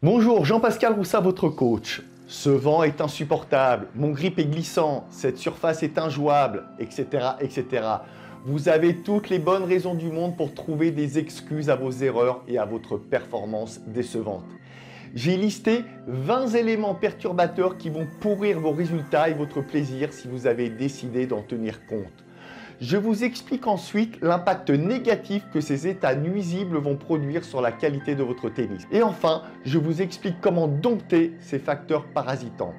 Bonjour, Jean-Pascal Roussat, votre coach. Ce vent est insupportable, mon grip est glissant, cette surface est injouable, etc., etc. Vous avez toutes les bonnes raisons du monde pour trouver des excuses à vos erreurs et à votre performance décevante. J'ai listé 20 éléments perturbateurs qui vont pourrir vos résultats et votre plaisir si vous avez décidé d'en tenir compte. Je vous explique ensuite l'impact négatif que ces états nuisibles vont produire sur la qualité de votre tennis. Et enfin, je vous explique comment dompter ces facteurs parasitants.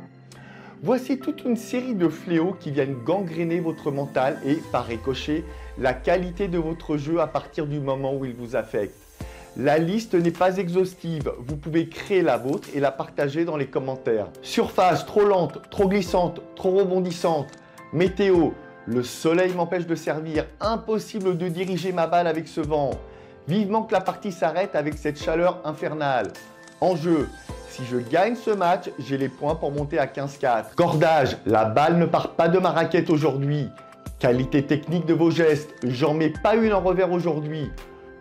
Voici toute une série de fléaux qui viennent gangréner votre mental et, par ricochet, la qualité de votre jeu à partir du moment où ils vous affectent. La liste n'est pas exhaustive, vous pouvez créer la vôtre et la partager dans les commentaires. Surface trop lente, trop glissante, trop rebondissante, météo, le soleil m'empêche de servir, impossible de diriger ma balle avec ce vent. Vivement que la partie s'arrête avec cette chaleur infernale. Enjeu, si je gagne ce match, j'ai les points pour monter à 15-4. Cordage, la balle ne part pas de ma raquette aujourd'hui. Qualité technique de vos gestes, j'en mets pas une en revers aujourd'hui.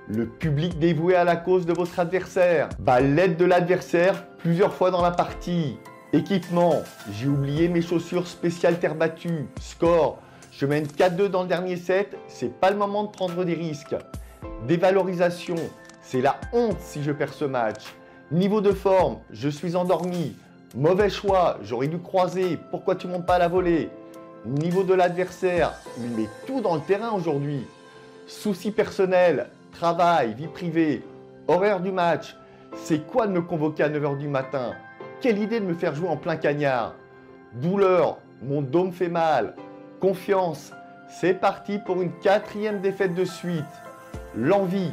Le public dévoué à la cause de votre adversaire. Balle de l'adversaire plusieurs fois dans la partie. Équipement, j'ai oublié mes chaussures spéciales terre battue. Score, je mène 4-2 dans le dernier set, c'est pas le moment de prendre des risques. Dévalorisation, c'est la honte si je perds ce match. Niveau de forme, je suis endormi. Mauvais choix, j'aurais dû croiser, pourquoi tu montes pas à la volée? Niveau de l'adversaire, il met tout dans le terrain aujourd'hui. Soucis personnels, travail, vie privée, horaire du match. C'est quoi de me convoquer à 9 h du matin? Quelle idée de me faire jouer en plein cagnard? Douleur, mon dos me fait mal. Confiance, c'est parti pour une 4e défaite de suite. L'envie,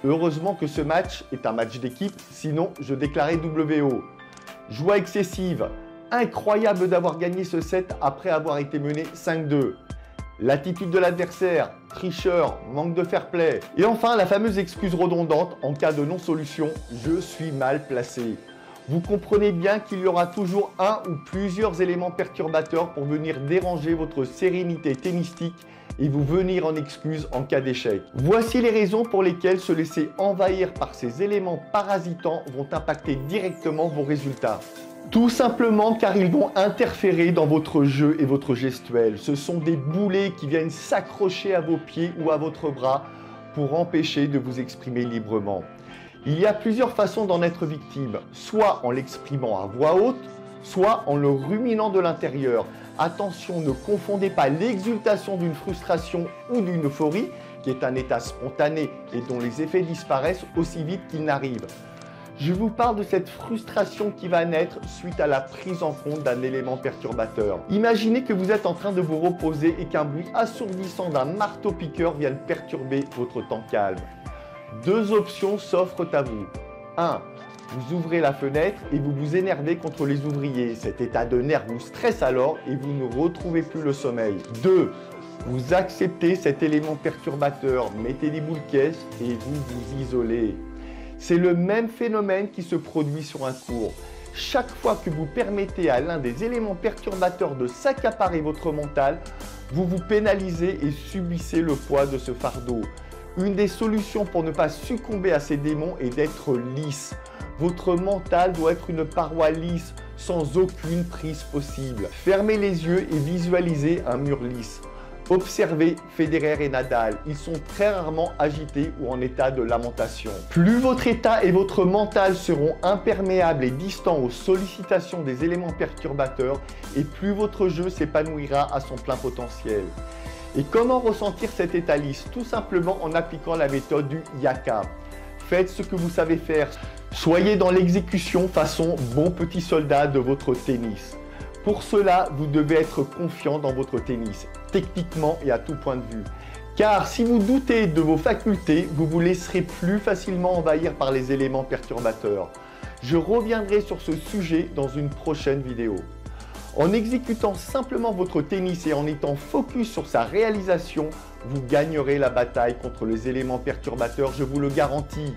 heureusement que ce match est un match d'équipe, sinon je déclarais WO. Joie excessive, incroyable d'avoir gagné ce set après avoir été mené 5-2. L'attitude de l'adversaire, tricheur, manque de fair play. Et enfin la fameuse excuse redondante en cas de non-solution, je suis mal placé. Vous comprenez bien qu'il y aura toujours un ou plusieurs éléments perturbateurs pour venir déranger votre sérénité tennistique et vous venir en excuse en cas d'échec. Voici les raisons pour lesquelles se laisser envahir par ces éléments parasitants vont impacter directement vos résultats. Tout simplement car ils vont interférer dans votre jeu et votre gestuelle. Ce sont des boulets qui viennent s'accrocher à vos pieds ou à votre bras pour empêcher de vous exprimer librement. Il y a plusieurs façons d'en être victime, soit en l'exprimant à voix haute, soit en le ruminant de l'intérieur. Attention, ne confondez pas l'exultation d'une frustration ou d'une euphorie, qui est un état spontané et dont les effets disparaissent aussi vite qu'ils n'arrivent. Je vous parle de cette frustration qui va naître suite à la prise en compte d'un élément perturbateur. Imaginez que vous êtes en train de vous reposer et qu'un bruit assourdissant d'un marteau-piqueur vienne perturber votre temps calme. Deux options s'offrent à vous. 1. Vous ouvrez la fenêtre et vous vous énervez contre les ouvriers. Cet état de nerfs vous stresse alors et vous ne retrouvez plus le sommeil. 2. Vous acceptez cet élément perturbateur, mettez des boules caisses et vous vous isolez. C'est le même phénomène qui se produit sur un court. Chaque fois que vous permettez à l'un des éléments perturbateurs de s'accaparer votre mental, vous vous pénalisez et subissez le poids de ce fardeau. Une des solutions pour ne pas succomber à ces démons est d'être lisse. Votre mental doit être une paroi lisse, sans aucune prise possible. Fermez les yeux et visualisez un mur lisse. Observez Federer et Nadal, ils sont très rarement agités ou en état de lamentation. Plus votre état et votre mental seront imperméables et distants aux sollicitations des éléments perturbateurs, et plus votre jeu s'épanouira à son plein potentiel. Et comment ressentir cet état lisse? Tout simplement en appliquant la méthode du Yaka. Faites ce que vous savez faire. Soyez dans l'exécution façon bon petit soldat de votre tennis. Pour cela, vous devez être confiant dans votre tennis, techniquement et à tout point de vue. Car si vous doutez de vos facultés, vous vous laisserez plus facilement envahir par les éléments perturbateurs. Je reviendrai sur ce sujet dans une prochaine vidéo. En exécutant simplement votre tennis et en étant focus sur sa réalisation, vous gagnerez la bataille contre les éléments perturbateurs, je vous le garantis.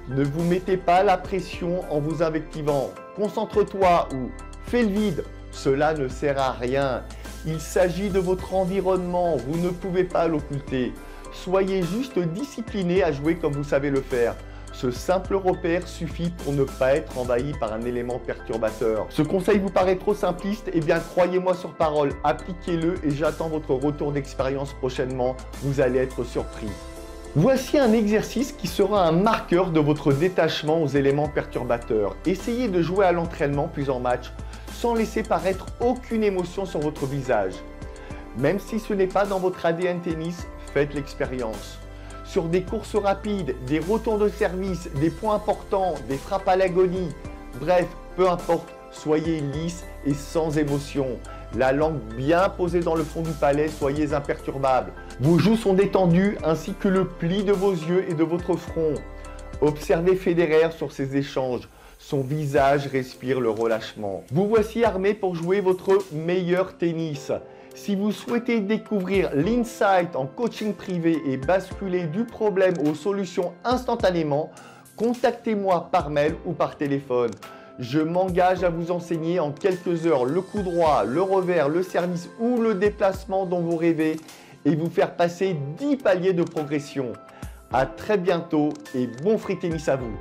Ne vous mettez pas la pression en vous invectivant. Concentre-toi ou fais le vide, cela ne sert à rien. Il s'agit de votre environnement, vous ne pouvez pas l'occulter. Soyez juste discipliné à jouer comme vous savez le faire. Ce simple repère suffit pour ne pas être envahi par un élément perturbateur. Ce conseil vous paraît trop simpliste? Eh bien, croyez-moi sur parole, appliquez-le et j'attends votre retour d'expérience prochainement. Vous allez être surpris. Voici un exercice qui sera un marqueur de votre détachement aux éléments perturbateurs. Essayez de jouer à l'entraînement puis en match sans laisser paraître aucune émotion sur votre visage. Même si ce n'est pas dans votre ADN tennis, faites l'expérience. Sur des courses rapides, des retours de service, des points importants, des frappes à l'agonie, bref, peu importe, soyez lisse et sans émotion. La langue bien posée dans le fond du palais, soyez imperturbable. Vos joues sont détendues ainsi que le pli de vos yeux et de votre front. Observez Federer sur ses échanges. Son visage respire le relâchement. Vous voici armé pour jouer votre meilleur tennis. Si vous souhaitez découvrir l'insight en coaching privé et basculer du problème aux solutions instantanément, contactez-moi par mail ou par téléphone. Je m'engage à vous enseigner en quelques heures le coup droit, le revers, le service ou le déplacement dont vous rêvez et vous faire passer 10 paliers de progression. À très bientôt et bon free tennis à vous.